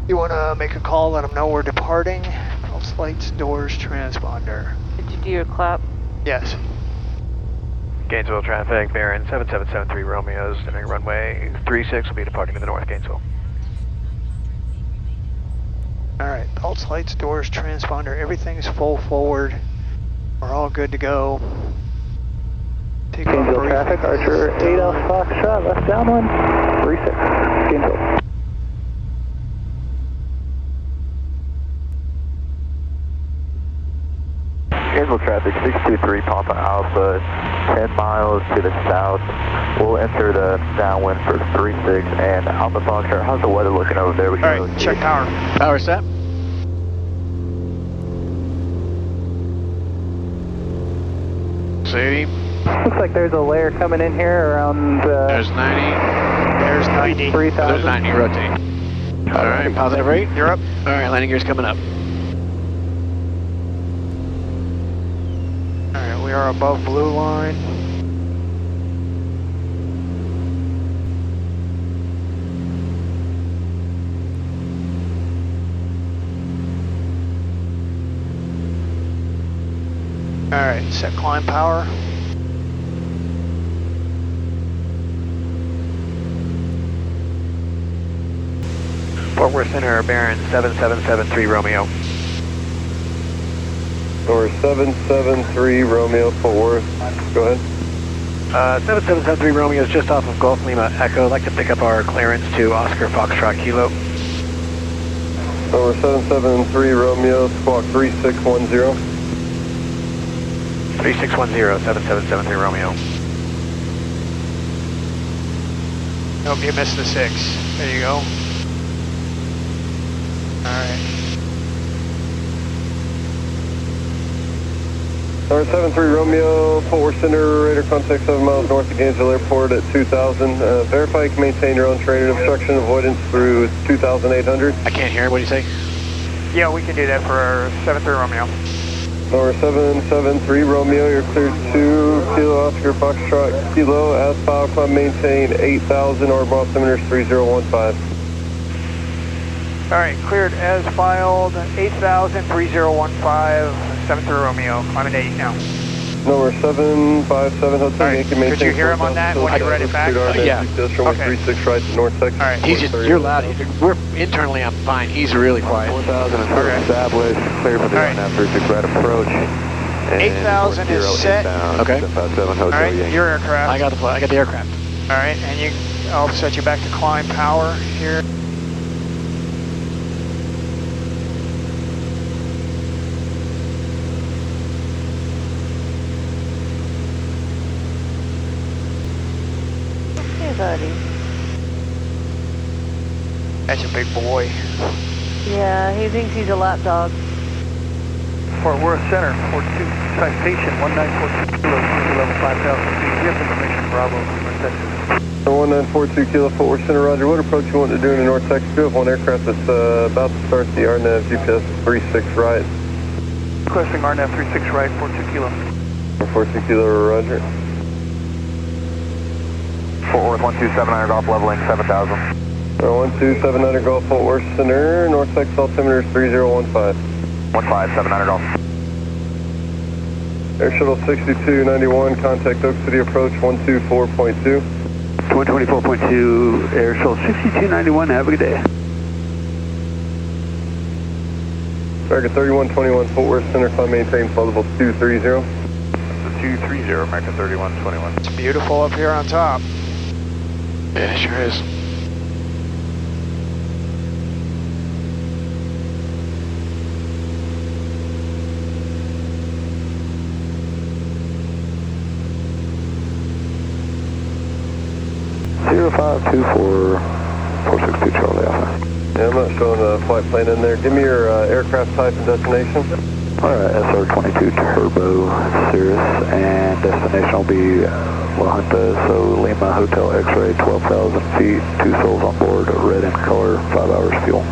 You want to make a call, let them know we're departing. Pulse lights, doors, transponder. Did you do your clap? Yes. Gainesville traffic, Baron 7773 Romeo's entering runway 36 will be departing to the north, Gainesville. Alright, pulse lights, doors, transponder, everything's full forward. We're all good to go. Take Gainesville traffic, Archer 8 Alpha Foxtrot, left downwind, 36, Gainesville. Gainesville traffic, 623 Papa Alpha, 10 miles to the south. We'll enter the downwind for 36 and Alpha Foxtrot. How's the weather looking over there? Alright, check power. Power set. See? Looks like there's a layer coming in here around There's 90. There's 90. 3,000. There's 90, rotate. Alright, positive rate. You're up. Alright, landing gear's coming up. Alright, we are above blue line. Alright, set climb power. Fort Worth Center, Baron 7773 Romeo. Or 773 Romeo, Fort Worth. Go ahead. 7773 Romeo is just off of Gulf Lima Echo. I'd like to pick up our clearance to Oscar Foxtrot Kilo. Over 773 Romeo, squawk 3610. 3610, 7773 Romeo. Nope, you missed the 6. There you go. Alright. Over 73 Romeo, Fort Worth Center, radar contact 7 miles north of Gainesville Airport at 2000. Verify you can maintain your own terrain and obstruction avoidance through 2800. I can't hear. What do you say? Yeah, we can do that for 73 Romeo. Over 773 Romeo, you're cleared 2 Kilo Oscar Foxtrot Kilo. As filed, climb maintain 8000, orbital altimeter 3015. Alright, cleared as filed, 8,000, 3015, 73 Romeo, climbing 8 now. Number 757 Hotel Alright, Yankee maintain. could you hear him on that when he read it back? Yeah. Okay. 36 right to North Texas. Alright. He's just, you're loud. We're internally, I'm fine. He's really quiet. 4000 is Okay. established, clear for the Alright. RNAV 36 right approach. 8,000 is set. Okay. 757 Hotel Alright, Yankee. your aircraft. I got the aircraft. Alright, and I'll set you back to climb power here. Hey, buddy. That's a big boy. Yeah, he thinks he's a lapdog. Fort Worth Center, 42, citation 1942 Kilo, level 5,000 feet. We have information, Bravo, North Texas. 1942 Kilo, Fort Worth Center, roger. What approach you want to do in the North Texas? We have one aircraft that's about to start the RNAV GPS 36 right. Requesting RNAV 36 right, 42 Kilo. 42 Kilo, roger. Fort Worth 12700 Golf leveling 7000. 12700 Golf, Fort Worth Center, North Texas altimeter 3015. 15700 Golf. Air Shuttle 6291, contact Oak City approach 124.2. 124.2, Air Shuttle 6291, have a good day. America 3121, Fort Worth Center, climb maintain, flight level 230. 230, America 3121. It's beautiful up here on top. Yeah, it sure is. Zero 524 462 Charlie Alpha. Yeah, I'm not showing a flight plan in there. Give me your aircraft type and destination. Alright, SR-22 Turbo Cirrus, and destination will be La Junta, so Lima Hotel X-ray, 12,000 feet, 2 souls on board, red in color, 5 hours fuel.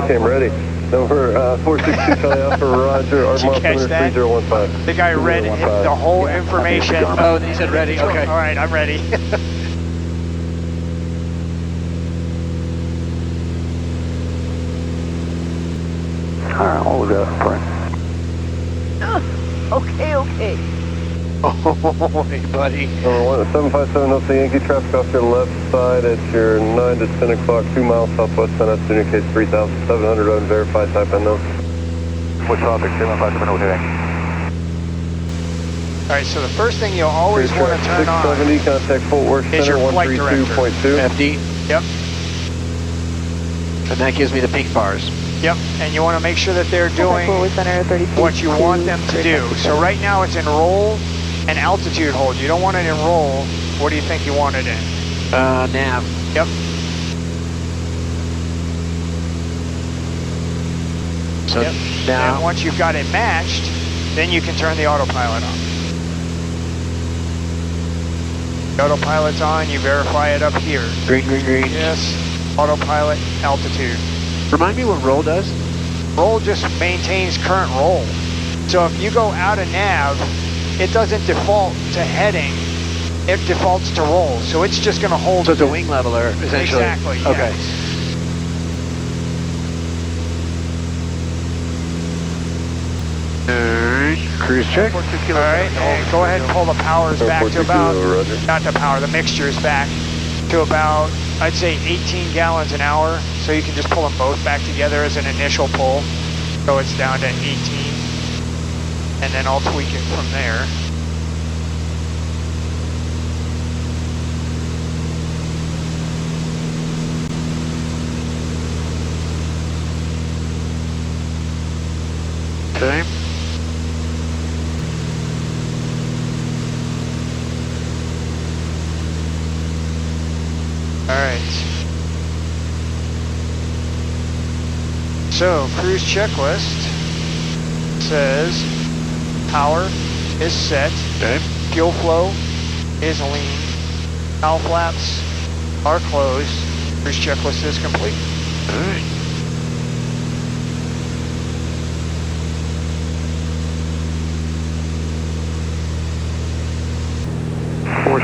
Okay, I'm ready. Number 462 Charlie Alpha, roger, Did you catch altimeter that? 3015. The guy read the whole information. Oh, he said ready. Okay. Alright, I'm ready. Alright, what we got, Bryan? Okay. Oh, hey, buddy. 757 North Yankee, traffic off your left side at your 9 to 10 o'clock, 2 miles southwest on Student Case 3700 road, verified type unknown. What's topic? 757 North Yankee. Alright, so the first thing you'll always want to turn on 670, contact Fort Worth is Center, your flight director. 132.2. FD. Yep. And that gives me the pink bars. Yep, and you want to make sure that they're doing what you want them to do. So right now it's in roll and altitude hold. You don't want it in roll. What do you think you want it in? Nav. Yep. So Yep. now, And once you've got it matched, then you can turn the autopilot on. The autopilot's on, you verify it up here. green. Yes, autopilot, altitude. Remind me what roll does? Roll just maintains current roll. So if you go out of nav, it doesn't default to heading, it defaults to roll. So it's just going to hold. So it's a wing leveler, essentially. Exactly, yes. Okay. Cruise check. All right, and go ahead and pull the powers back to about, not the power, the mixtures back to about, I'd say 18 gallons an hour. So you can just pull them both back together as an initial pull. So it's down to 18. And then I'll tweak it from there. Okay. All right. So cruise checklist says power is set, Okay. fuel flow is lean, cowl flaps are closed, cruise checklist is complete. All right.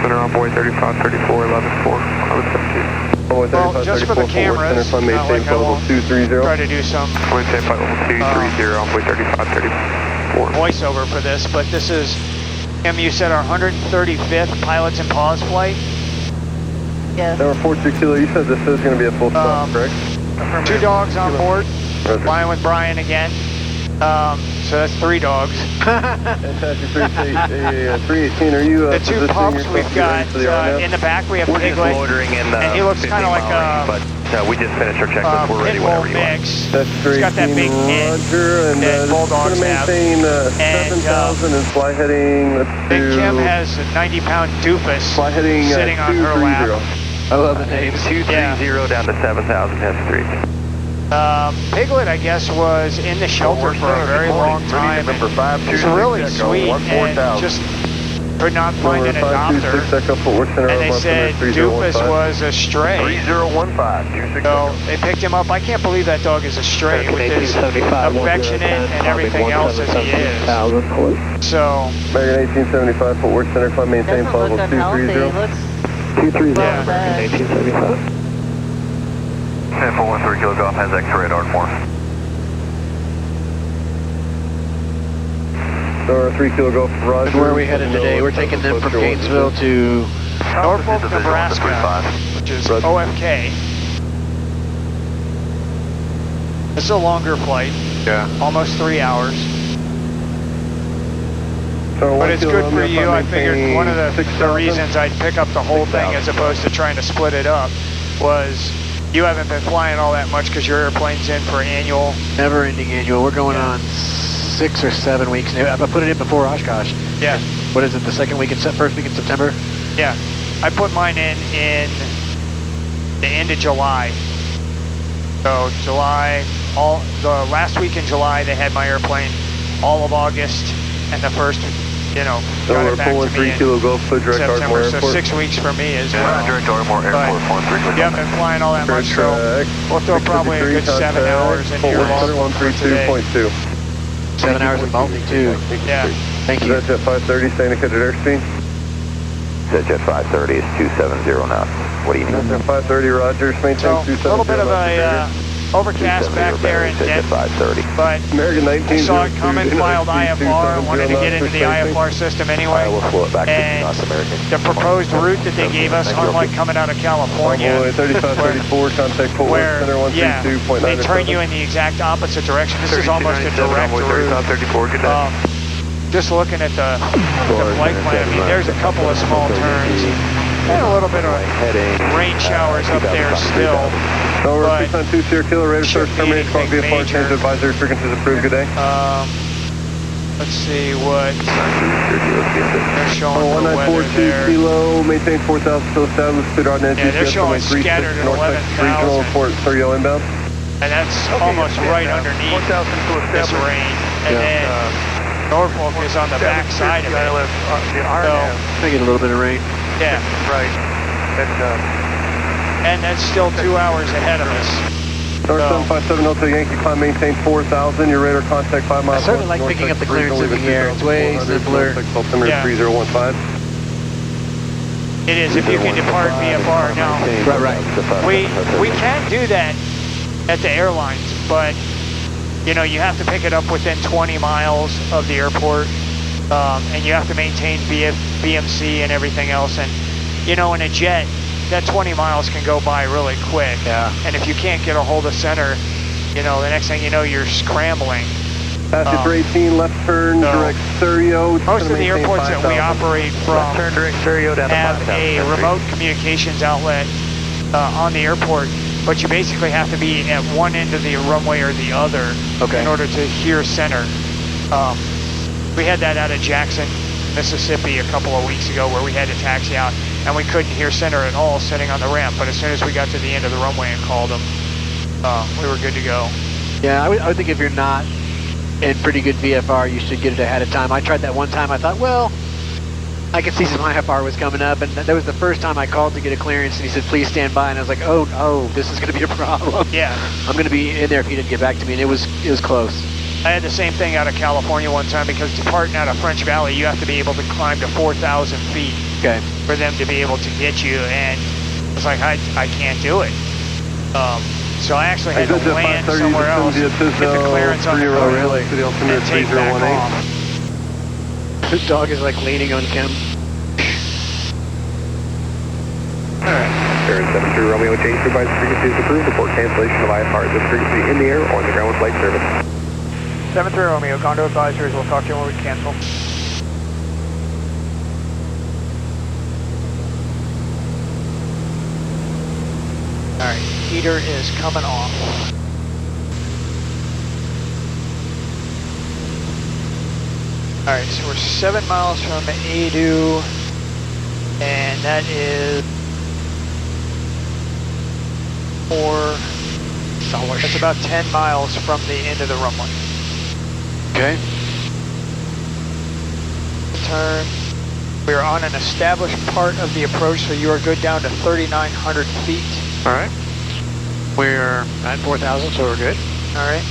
Center on boy 3534, 114, 1117. Well, just for the cameras, not like I won't try to do some Maintain flight level 230 on boy 3534. voiceover for this, but this is, Kim, you said our 135th Pilots and Paws flight. Yes. Number 42 Kilo, you said this is going to be a full stop, correct? 2 dogs on board, Roger. flying with Bryan again. So that's 3 dogs. Fantastic, 318, are you The 2 pups we've got in the back, we have Piglet, Loitering in and he looks kind of like a but we just finished our checklist. We're ready pit bull whenever you are. mix. That's He's got that big head Roger, and that this is bulldogs going to have. maintain And, 7,000 and fly heading, let's Big do... Kim has a 90-pound doofus Fly heading sitting on her 230. lap. I love the names. 230 down to 7,000 Hess Street. Piglet, I guess, was in the shelter for a very long time. He's really sweet and just could not find an adopter. And they said Doofus was a stray. 3015. So they picked him up. I can't believe that dog is a stray with as affectionate and everything else as he is. So, American 1875, Fort Worth Center, climb maintain Doesn't flight look level unhealthy. 230. Looks 230. Yeah. bad. 1875. 413 Kilo Golf has X-ray at Ardmore. Or 3 Kilo Golf, Roger. And where are we headed today? We're taking them from Gainesville to Norfolk, Nebraska, which is OFK. It's a longer flight, almost 3 hours. But it's good for you. I figured one of the reasons I'd pick up the whole thing as opposed to trying to split it up was you haven't been flying all that much because your airplane's in for annual. never-ending annual. We're going on 6 or 7 weeks now. I put it in before Oshkosh. Yeah, What is it, the first week in September? yeah. I put mine in the end of July. So July, the last week in July they had my airplane, all of August, and the first, got it back to me in September. So 6 weeks for me as well. Direct Ardmore Airport, 43. You haven't been flying all that much, so we'll throw probably a good 7 hours into your long for today. 7 hours of Baltic too. Yeah. Thank Is you. that jet 530, staying at airspeed? That jet 530 is 270 knots. What do you need? Jet 530, Rogers, maintain So 270. a little bit of a overcast back there in Denver, 530. but American I 19. saw it coming, filed IFR, wanted to get into the IFR system anyway, I will slow it back and to South American. the proposed route that they gave us, unlike coming out of California, 3534, contact Fort where, Worth Center yeah, 132.9. they turn you in the exact opposite direction. This is almost a direct route. 34, good day. Just looking at the flight plan, I mean, there's a couple of small turns and a little bit of rain showers up there still. Over But 692 Sierra Kilo, radar shouldn't source be terminated, call anything VFR, change major. advisory frequencies approved, good day. Let's see what they're showing for weather 1942 there. Kilo, maintain 4,000 still established, clear ordinance. Yeah, they're showing scattered at North Texas Regional, 11,000. Fort Sergio inbound. And that's almost right underneath 4,000 to this establish. rain. And then Norfolk is on the back side of it. The So, RNAV. I get a little bit of rain. yeah, Right. and that's still 2 hours ahead of us. North So- 757 Hotel Yankee, climb, maintain 4,000, your radar contact 5 miles. I certainly like North picking up Texas the clearance Regional, in the air. It's way 400, simpler. North Texas altimeter Yeah. 3015. It is if you can depart VFR. Now, we can do that at the airlines, but you know, you have to pick it up within 20 miles of the airport, and you have to maintain BMC and everything else. And you know, in a jet, that 20 miles can go by really quick. Yeah. And if you can't get a hold of center, you know, the next thing you know, you're scrambling. Passage for 18, left turn, so direct Stereo. Most of the airports that we operate from Turn direct stereo down to have 5,000. a remote communications outlet on the airport, but you basically have to be at one end of the runway or the other in order to hear center. We had that out of Jackson, Mississippi a couple of weeks ago where we had to taxi out and we couldn't hear center at all sitting on the ramp, but as soon as we got to the end of the runway and called them, we were good to go. Yeah, I would think if you're not in pretty good VFR, you should get it ahead of time. I tried that one time. I thought, well, I could see some IFR was coming up, and that was the first time I called to get a clearance, and he said, please stand by, and I was like, oh, this is going to be a problem. Yeah. I'm going to be in there if he didn't get back to me, and it was close. I had the same thing out of California one time because departing out of French Valley, you have to be able to climb to 4,000 feet for them to be able to get you, and it's like, I can't do it. So I actually had to land somewhere else, get the clearance on the road, and take back off. This dog is like leaning on Kim. Baron 73 Romeo, change supervisor frequency is approved. Report cancellation of IFR at this frequency in the air or on the ground with flight service. 73 Romeo, condo advisories. We'll talk to you when we cancel. Alright, heater is coming off. Alright, so we're 7 miles from Adu, and that is 4. That's about 10 miles from the end of the runway. Okay. Turn. We are on an established part of the approach, so you are good down to 3,900 feet. All right. We're at 4,000, so we're good. All right.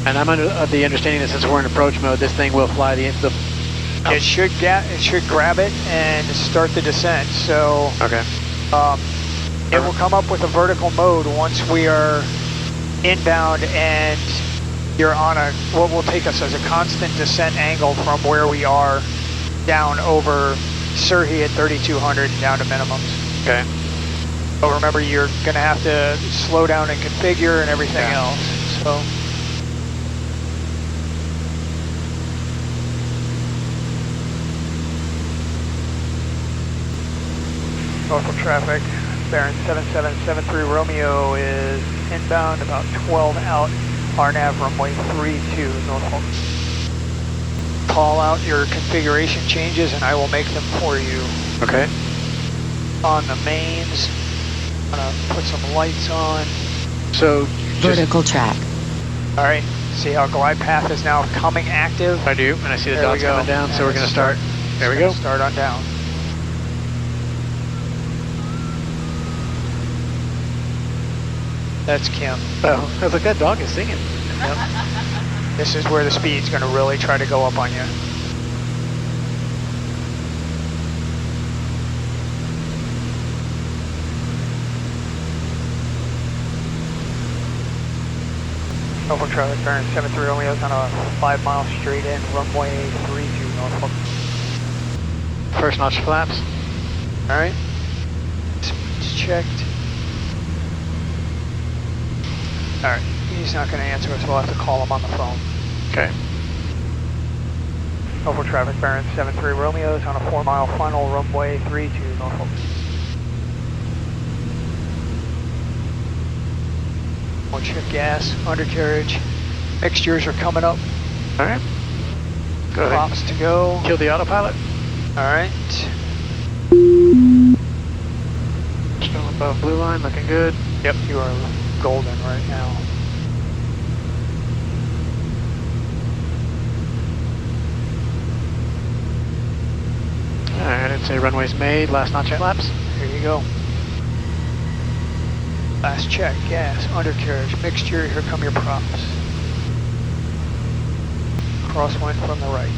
And I'm under the understanding that since we're in approach mode, this thing will fly the It should grab it and start the descent. So Okay. it will come up with a vertical mode once we are inbound and you're on what will take us as a constant descent angle from where we are down over Surrey at 3,200 and down to minimums. Okay. But remember, you're going to have to slow down and configure and everything else. So. Norfolk traffic, Baron 7773 Romeo is inbound, about 12 out, RNAV runway 32 Norfolk. Call out your configuration changes and I will make them for you. Okay. On the mains, I'm gonna put some lights on. So vertical track. All right, see how glide path is now coming active? I do, and I see the There we dots go. coming down, so And we're going to it's start. There we go. Start on down. That's Kim. Oh, I was like, that dog is singing. Yep. This is where the speed's going to really try to go up on you. Norfolk traffic bearing 73 Romeo's on a 5 mile straight in, runway 32 Norfolk. First notch flaps. Alright. Speed's checked. Alright, he's not going to answer us, we'll have to call him on the phone. Okay. Norfolk traffic bearing 73 Romeo's on a 4 mile final, runway 32 Norfolk. We'll check gas, undercarriage, mixtures are coming up. All right. Go ahead. Props to go. Kill the autopilot. All right. Still above blue line, looking good. Yep, you are golden right now. All right, I'd say runway's made. Last notch flaps. Here you go. Last check, gas, undercarriage, mixture, here come your props. Crosswind from the right.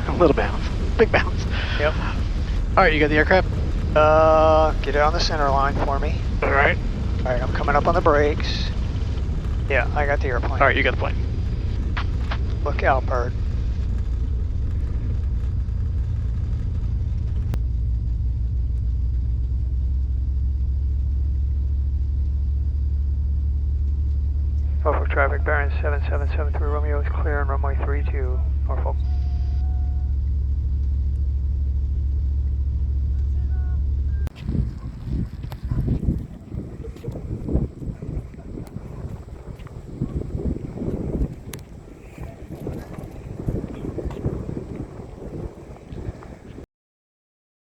A little bounce. Big bounce. Yep. All right, you got the aircraft? Get it on the center line for me. All right. All right, I'm coming up on the brakes. Yeah, I got the airplane. All right, you got the plane. Look out, bird. Norfolk traffic bearing 7773 Romeo is clear on runway 32.